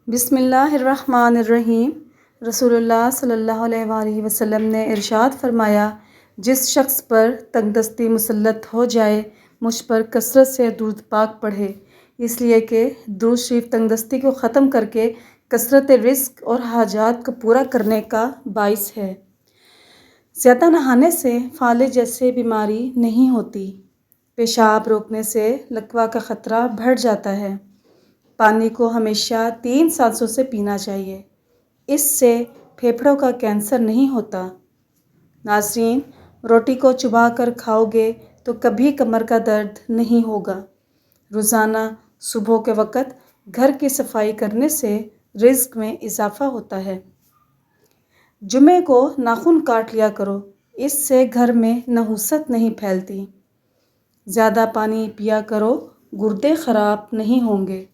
بسم اللہ الرحمن الرحیم۔ رسول اللہ صلی اللہ علیہ وآلہ وسلم نے ارشاد فرمایا، جس شخص پر تنگ دستی مسلط ہو جائے مجھ پر کثرت سے درود پاک پڑھے، اس لیے کہ درود شریف تنگ دستی کو ختم کر کے کثرت رزق اور حاجات کو پورا کرنے کا باعث ہے۔ زیادہ نہانے سے فالج جیسے بیماری نہیں ہوتی۔ پیشاب روکنے سے لکوہ کا خطرہ بڑھ جاتا ہے۔ پانی کو ہمیشہ 3 سانسوں سے پینا چاہیے، اس سے پھیپھڑوں کا کینسر نہیں ہوتا۔ ناظرین، روٹی کو چبا کر کھاؤ گے تو کبھی کمر کا درد نہیں ہوگا۔ روزانہ صبح کے وقت گھر کی صفائی کرنے سے رزق میں اضافہ ہوتا ہے۔ جمعے کو ناخن کاٹ لیا کرو، اس سے گھر میں نحوست نہیں پھیلتی۔ زیادہ پانی پیا کرو، گردے خراب نہیں ہوں گے۔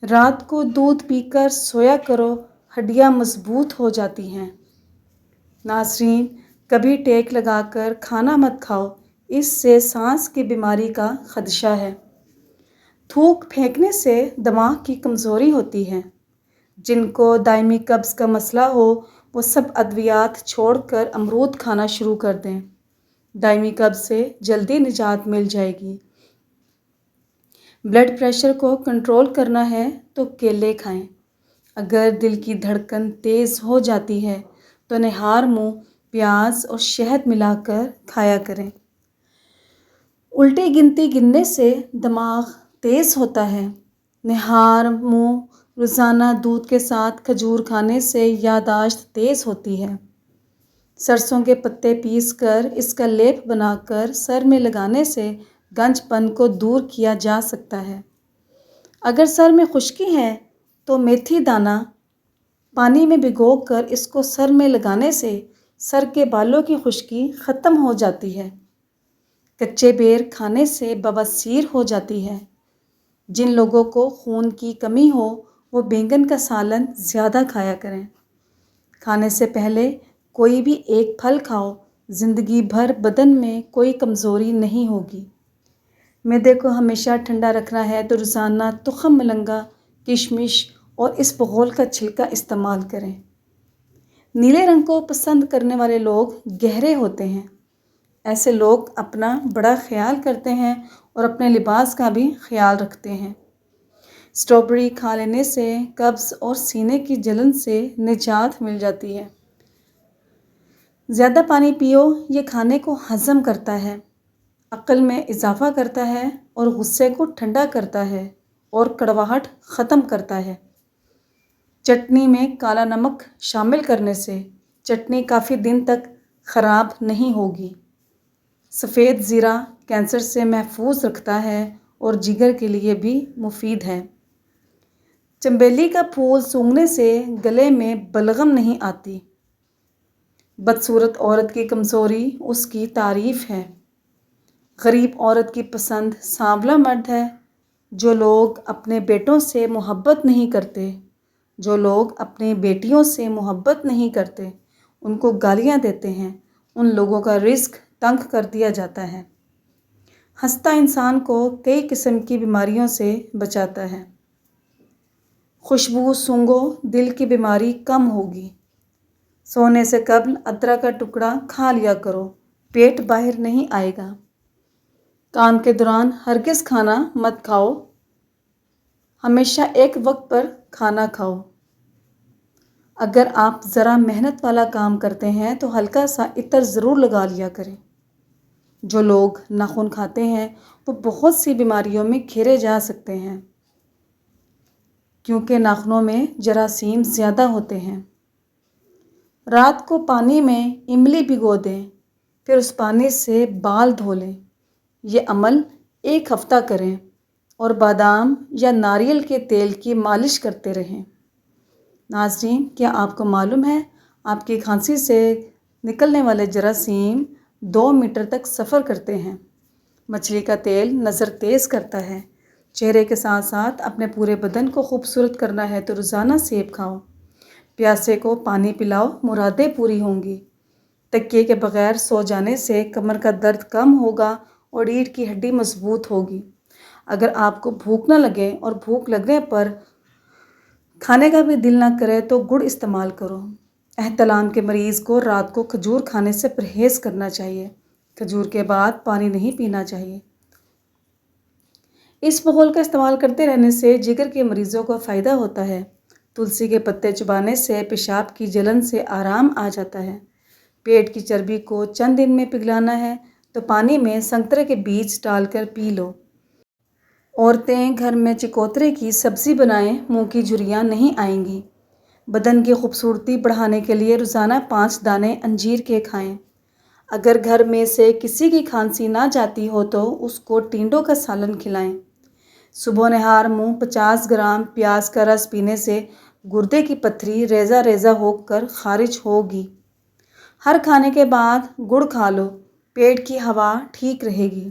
رات کو دودھ پی کر سویا کرو، ہڈیاں مضبوط ہو جاتی ہیں۔ ناظرین، کبھی ٹیک لگا کر کھانا مت کھاؤ، اس سے سانس کی بیماری کا خدشہ ہے۔ تھوک پھینکنے سے دماغ کی کمزوری ہوتی ہے۔ جن کو دائمی قبض کا مسئلہ ہو وہ سب ادویات چھوڑ کر امرود کھانا شروع کر دیں، دائمی قبض سے جلدی نجات مل جائے گی۔ بلڈ پریشر کو کنٹرول کرنا ہے تو کیلے کھائیں۔ اگر دل کی دھڑکن تیز ہو جاتی ہے تو نہار منہ پیاز اور شہد ملا کر کھایا کریں۔ الٹی گنتی گننے سے دماغ تیز ہوتا ہے۔ نہار منہ روزانہ دودھ کے ساتھ کھجور کھانے سے یادداشت تیز ہوتی ہے۔ سرسوں کے پتے پیس کر اس کا لیپ بنا کر سر میں لگانے سے گنج پن کو دور کیا جا سکتا ہے۔ اگر سر میں خشکی ہے تو میتھی دانہ پانی میں بھگو کر اس کو سر میں لگانے سے سر کے بالوں کی خشکی ختم ہو جاتی ہے۔ کچے بیر کھانے سے بواسیر ہو جاتی ہے۔ جن لوگوں کو خون کی کمی ہو وہ بینگن کا سالن زیادہ کھایا کریں۔ کھانے سے پہلے کوئی بھی ایک پھل کھاؤ، زندگی بھر بدن میں کوئی کمزوری نہیں ہوگی۔ معدے کو ہمیشہ ٹھنڈا رکھنا ہے تو روزانہ تخم ملنگا، کشمش اور اسبغول کا چھلکا استعمال کریں۔ نیلے رنگ کو پسند کرنے والے لوگ گہرے ہوتے ہیں۔ ایسے لوگ اپنا بڑا خیال کرتے ہیں اور اپنے لباس کا بھی خیال رکھتے ہیں۔ اسٹرابیری کھا لینے سے قبض اور سینے کی جلن سے نجات مل جاتی ہے۔ زیادہ پانی پیو، یہ کھانے کو ہضم کرتا ہے، عقل میں اضافہ کرتا ہے اور غصے کو ٹھنڈا کرتا ہے اور کڑواہٹ ختم کرتا ہے۔ چٹنی میں کالا نمک شامل کرنے سے چٹنی کافی دن تک خراب نہیں ہوگی۔ سفید زیرہ کینسر سے محفوظ رکھتا ہے اور جگر کے لیے بھی مفید ہے۔ چنبیلی کا پھول سونگھنے سے گلے میں بلغم نہیں آتی۔ بدصورت عورت کی کمزوری اس کی تعریف ہے۔ غریب عورت کی پسند سانولا مرد ہے۔ جو لوگ اپنے بیٹوں سے محبت نہیں کرتے، جو لوگ اپنی بیٹیوں سے محبت نہیں کرتے، ان کو گالیاں دیتے ہیں، ان لوگوں کا رزق تنگ کر دیا جاتا ہے۔ ہنستا انسان کو کئی قسم کی بیماریوں سے بچاتا ہے۔ خوشبو سونگھو، دل کی بیماری کم ہوگی۔ سونے سے قبل ادرک کا ٹکڑا کھا لیا کرو، پیٹ باہر نہیں آئے گا۔ کام کے دوران ہرگز کھانا مت کھاؤ، ہمیشہ ایک وقت پر کھانا کھاؤ۔ اگر آپ ذرا محنت والا کام کرتے ہیں تو ہلکا سا عطر ضرور لگا لیا کریں۔ جو لوگ ناخن کھاتے ہیں وہ بہت سی بیماریوں میں گھیرے جا سکتے ہیں، کیونکہ ناخنوں میں جراثیم زیادہ ہوتے ہیں۔ رات کو پانی میں املی بھگو دیں، پھر اس پانی سے بال دھو لیں۔ یہ عمل 1 ہفتہ کریں اور بادام یا ناریل کے تیل کی مالش کرتے رہیں۔ ناظرین، کیا آپ کو معلوم ہے آپ کی کھانسی سے نکلنے والے جراثیم 2 میٹر تک سفر کرتے ہیں؟ مچھلی کا تیل نظر تیز کرتا ہے۔ چہرے کے ساتھ ساتھ اپنے پورے بدن کو خوبصورت کرنا ہے تو روزانہ سیب کھاؤ۔ پیاسے کو پانی پلاؤ، مرادیں پوری ہوں گی۔ تکیے کے بغیر سو جانے سے کمر کا درد کم ہوگا اور ریڑھ کی ہڈی مضبوط ہوگی۔ اگر آپ کو بھوک نہ لگے اور بھوک لگنے پر کھانے کا بھی دل نہ کرے تو گڑ استعمال کرو۔ احتلام کے مریض کو رات کو کھجور کھانے سے پرہیز کرنا چاہیے۔ کھجور کے بعد پانی نہیں پینا چاہیے۔ اس پھول کا استعمال کرتے رہنے سے جگر کے مریضوں کو فائدہ ہوتا ہے۔ تلسی کے پتے چبانے سے پیشاب کی جلن سے آرام آ جاتا ہے۔ پیٹ کی چربی کو چند دن میں پگھلانا ہے تو پانی میں سنترے کے بیج ڈال کر پی لو۔ عورتیں گھر میں چکوترے کی سبزی بنائیں، منہ کی جھریاں نہیں آئیں گی۔ بدن کی خوبصورتی بڑھانے کے لیے روزانہ 5 دانے انجیر کے کھائیں۔ اگر گھر میں سے کسی کی کھانسی نہ جاتی ہو تو اس کو ٹینڈوں کا سالن کھلائیں۔ صبح نہار منہ 50 گرام پیاز کا رس پینے سے گردے کی پتھری ریزہ ریزہ ہو کر خارج ہوگی۔ ہر کھانے کے بعد گڑ کھا لو، پیٹ کی ہوا ٹھیک رہے گی۔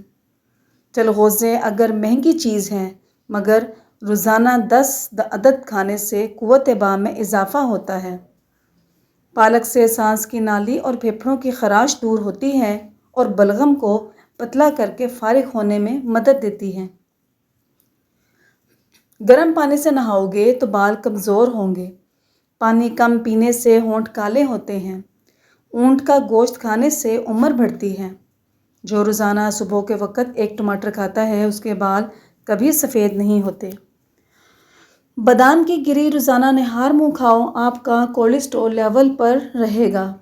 چلغوزے اگر مہنگی چیز ہیں مگر روزانہ 10 عدد کھانے سے قوت باں میں اضافہ ہوتا ہے۔ پالک سے سانس کی نالی اور پھیپھڑوں کی خراش دور ہوتی ہے اور بلغم کو پتلا کر کے فارغ ہونے میں مدد دیتی ہے۔ گرم پانی سے نہاؤ گے تو بال کمزور ہوں گے۔ پانی کم پینے سے ہونٹ کالے ہوتے ہیں۔ اونٹ کا گوشت کھانے سے عمر بڑھتی ہے۔ جو روزانہ صبح کے وقت ایک ٹماٹر کھاتا ہے اس کے بال کبھی سفید نہیں ہوتے۔ بادام کی گری روزانہ نہار منہ کھاؤ، آپ کا کولیسٹرول لیول پر رہے گا۔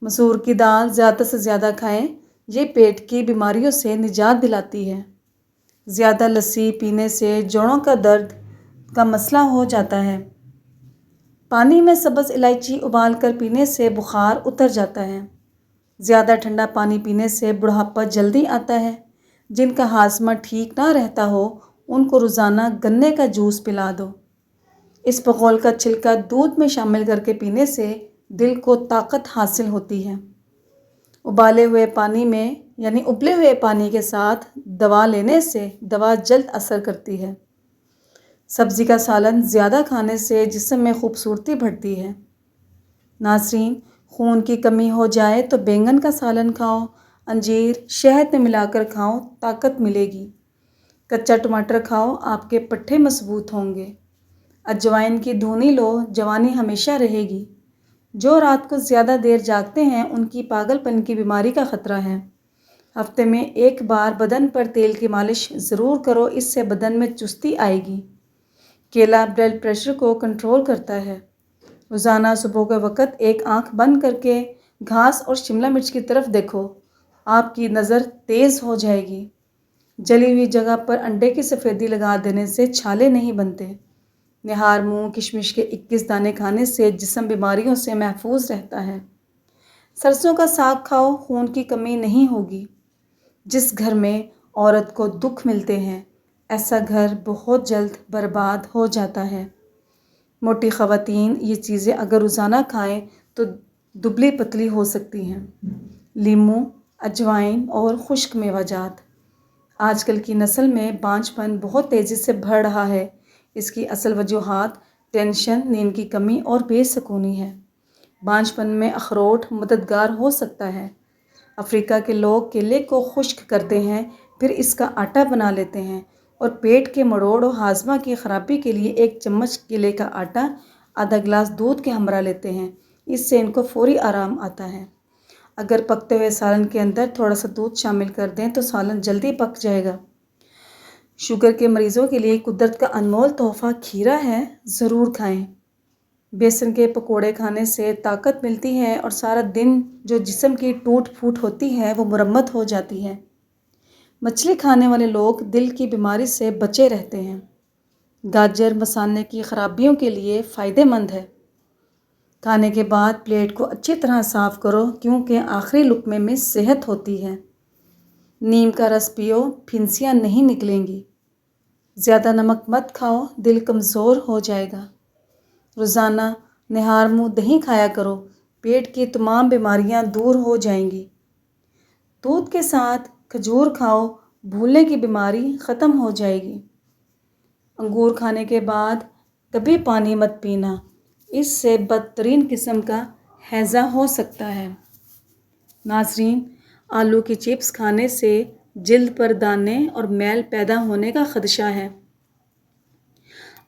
مسور کی دال زیادہ سے زیادہ کھائیں، یہ پیٹ کی بیماریوں سے نجات دلاتی ہے۔ زیادہ لسی پینے سے جوڑوں کا درد کا مسئلہ ہو جاتا ہے۔ پانی میں سبز الائچی ابال کر پینے سے بخار اتر جاتا ہے۔ زیادہ ٹھنڈا پانی پینے سے بڑھاپا جلدی آتا ہے۔ جن کا ہاضمہ ٹھیک نہ رہتا ہو ان کو روزانہ گنے کا جوس پلا دو۔ اس پھول کا چھلکا دودھ میں شامل کر کے پینے سے دل کو طاقت حاصل ہوتی ہے۔ ابلے ہوئے پانی کے ساتھ دوا لینے سے دوا جلد اثر کرتی ہے۔ سبزی کا سالن زیادہ کھانے سے جسم میں خوبصورتی بڑھتی ہے۔ ناظرین، خون کی کمی ہو جائے تو بینگن کا سالن کھاؤ، انجیر شہد میں ملا کر کھاؤ، طاقت ملے گی۔ کچا ٹماٹر کھاؤ، آپ کے پٹھے مضبوط ہوں گے۔ اجوائن کی دھونی لو، جوانی ہمیشہ رہے گی۔ جو رات کو زیادہ دیر جاگتے ہیں ان کی پاگل پن کی بیماری کا خطرہ ہے۔ ہفتے میں 1 بار بدن پر تیل کی مالش ضرور کرو، اس سے بدن میں چستی آئے گی۔ کیلا بلڈ پریشر کو کنٹرول کرتا ہے۔ روزانہ صبح کے وقت ایک آنکھ بند کر کے گھاس اور شملہ مرچ کی طرف دیکھو، آپ کی نظر تیز ہو جائے گی۔ جلی ہوئی جگہ پر انڈے کی سفیدی لگا دینے سے چھالے نہیں بنتے۔ نہار منہ کشمش کے 21 دانے کھانے سے جسم بیماریوں سے محفوظ رہتا ہے۔ سرسوں کا ساگ کھاؤ، خون کی کمی نہیں ہوگی۔ جس گھر میں عورت کو دکھ ملتے ہیں ایسا گھر بہت جلد برباد ہو جاتا ہے۔ موٹی خواتین یہ چیزیں اگر روزانہ کھائیں تو دبلی پتلی ہو سکتی ہیں۔ لیموں، اجوائن اور خشک میوہ جات۔ آج کل کی نسل میں بانجھ پن بہت تیزی سے بڑھ رہا ہے۔ اس کی اصل وجوہات ٹینشن، نیند کی کمی اور بے سکونی ہے۔ بانجھ پن میں اخروٹ مددگار ہو سکتا ہے۔ افریقہ کے لوگ کیلے کو خشک کرتے ہیں، پھر اس کا آٹا بنا لیتے ہیں اور پیٹ کے مروڑ و ہاضمہ کی خرابی کے لیے 1 چمچ کیلے کا آٹا آدھا گلاس دودھ کے ہمراہ لیتے ہیں۔ اس سے ان کو فوری آرام آتا ہے۔ اگر پکتے ہوئے سالن کے اندر تھوڑا سا دودھ شامل کر دیں تو سالن جلدی پک جائے گا۔ شوگر کے مریضوں کے لیے قدرت کا انمول تحفہ کھیرا ہے، ضرور کھائیں۔ بیسن کے پکوڑے کھانے سے طاقت ملتی ہے اور سارا دن جو جسم کی ٹوٹ پھوٹ ہوتی ہے وہ مرمت ہو جاتی ہے۔ مچھلی کھانے والے لوگ دل کی بیماری سے بچے رہتے ہیں۔ گاجر مثانے کی خرابیوں کے لیے فائدہ مند ہے۔ کھانے کے بعد پلیٹ کو اچھی طرح صاف کرو کیونکہ آخری لقمے میں صحت ہوتی ہے۔ نیم کا رس پیو، پھنسیاں نہیں نکلیں گی۔ زیادہ نمک مت کھاؤ، دل کمزور ہو جائے گا۔ روزانہ نہار منہ دہی کھایا کرو، پیٹ کی تمام بیماریاں دور ہو جائیں گی۔ دودھ کے ساتھ کھجور کھاؤ، بھولنے کی بیماری ختم ہو جائے گی۔ انگور کھانے کے بعد کبھی پانی مت پینا، اس سے بدترین قسم کا ہیضہ ہو سکتا ہے۔ ناظرین، آلو کی چپس کھانے سے جلد پر دانے اور میل پیدا ہونے کا خدشہ ہے۔